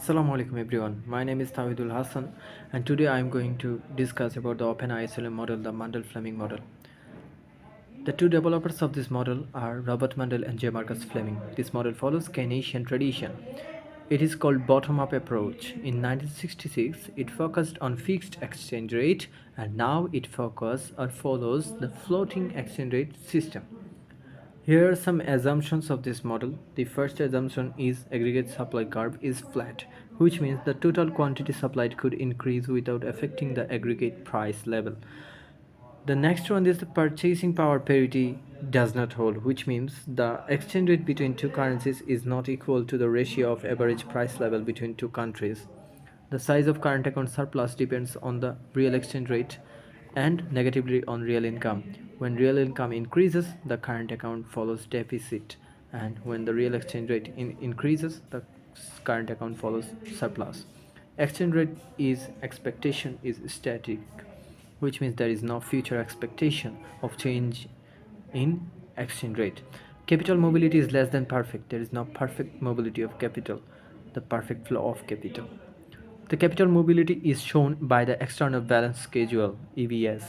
Assalamu alaikum everyone. My name is Tawhidul Hassan and today I am going to discuss about the open IS-LM model, the Mundell-Fleming model. The two developers of this model are Robert Mundell and J. Marcus Fleming. This model follows Keynesian tradition. It is called bottom-up approach. In 1966, it focused on fixed exchange rate and now it focuses or follows the floating exchange rate system. Here are some assumptions of this model. The first assumption is aggregate supply curve is flat, which means the total quantity supplied could increase without affecting the aggregate price level. The next one is the purchasing power parity does not hold, which means the exchange rate between two currencies is not equal to the ratio of average price level between two countries. The size of current account surplus depends on the real exchange rate and negatively on real income. When real income increases, the current account follows deficit, and when the real exchange rate increases, the current account follows surplus. Exchange rate is expectation is static, which means there is no future expectation of change in exchange rate. Capital mobility is less than perfect. There is no perfect mobility of capital, the perfect flow of capital. The capital mobility is shown by the external balance schedule EBS,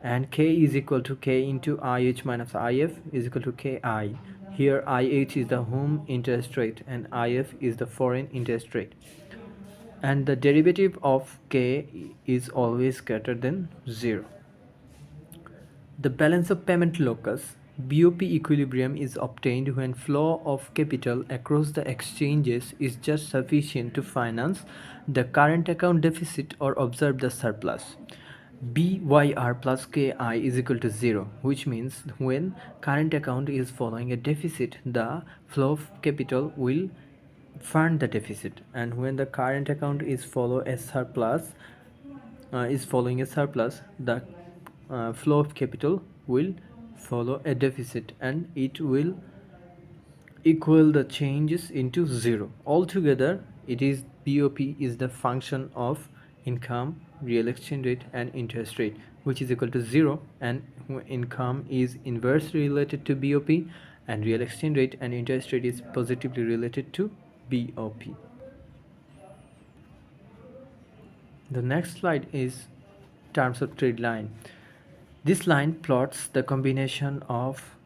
and K is equal to K into IH minus IF is equal to KI. Here IH is the home interest rate and IF is the foreign interest rate, and the derivative of K is always greater than 0. The balance of payment locus BOP equilibrium is obtained when flow of capital across the exchanges is just sufficient to finance the current account deficit or absorb the surplus. BYR plus KI is equal to 0, which means when current account is following a deficit, the flow of capital will fund the deficit, and when the current account is following a surplus, the flow of capital will follow a deficit and it will equal the changes into 0. Altogether, it is BOP is the function of income, real exchange rate and interest rate, which is equal to 0, and income is inversely related to BOP and real exchange rate and interest rate is positively related to BOP. The next slide is terms of trade line. This line plots the combination of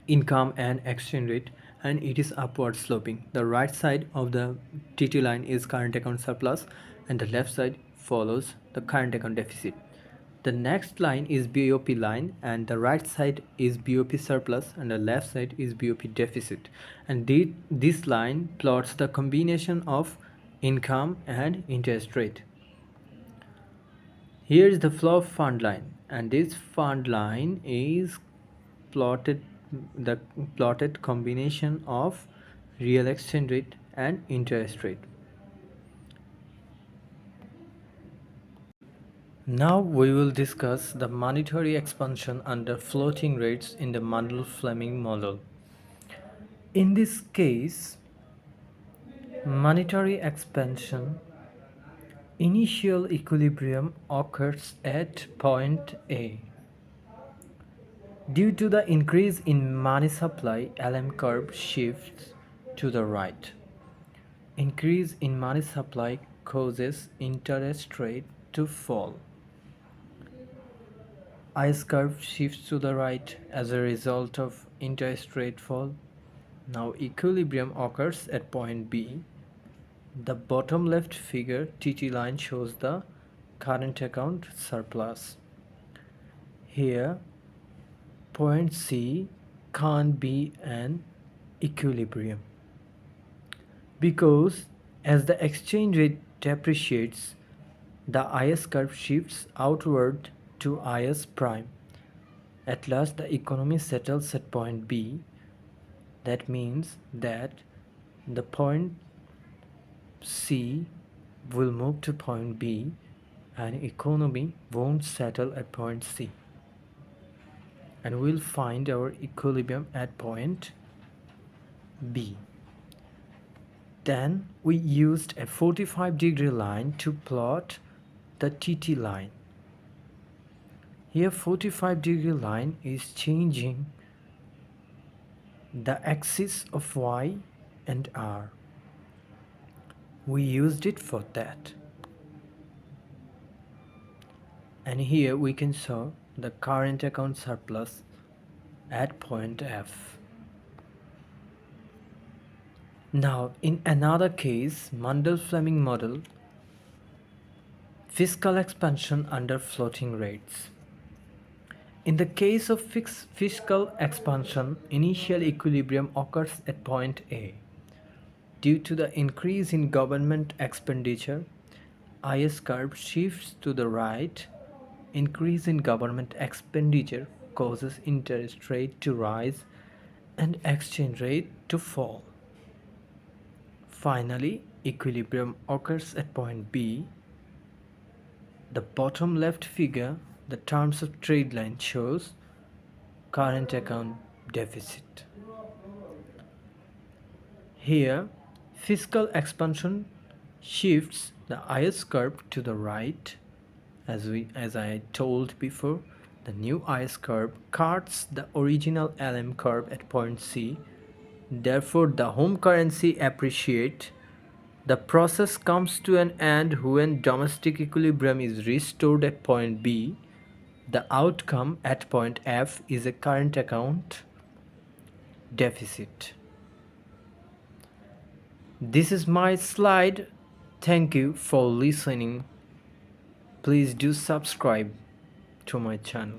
income and exchange rate, and it is upward sloping. The right side of the TT line is current account surplus and the left side follows the current account deficit. The next line is BOP line, and the right side is BOP surplus and the left side is BOP deficit, and this line plots the combination of income and interest rate. Here is the flow of fund line, and this fund line is plotted the plotted combination of real exchange rate and interest rate. Now we will discuss the monetary expansion under floating rates in the Mundell-Fleming model. In this case, monetary expansion initial equilibrium occurs at point A. Due to the increase in money supply, LM curve shifts to the right. Increase in money supply causes interest rate to fall. IS curve shifts to the right as a result of interest rate fall. Now equilibrium occurs at point B. The bottom left figure TT line shows the current account surplus. Here point C can't be an equilibrium because as the exchange rate depreciates, the IS curve shifts outward to IS prime. At last the economy settles at point B. That means that the point C will move to point B and economy won't settle at point C, and we'll find our equilibrium at point B. Then we used a 45-degree line to plot the TT line. Here 45-degree line is changing the axis of Y and R. We used it for that. And here we can show the current account surplus at point F. Now, in another case, Mundell-Fleming model, fiscal expansion under floating rates. In the case of fiscal expansion, initial equilibrium occurs at point A. Due to the increase in government expenditure, IS curve shifts to the right. Increase in government expenditure causes interest rate to rise and exchange rate to fall. Finally, equilibrium occurs at point B. The bottom left figure, the terms of trade line shows current account deficit. Here, fiscal expansion shifts the IS curve to the right. As I told before, the new IS curve cuts the original LM curve at point C. Therefore, the home currency appreciates. The process comes to an end when domestic equilibrium is restored at point B. The outcome at point F is a current account deficit. This is my slide. Thank you for listening. Please do subscribe to my channel.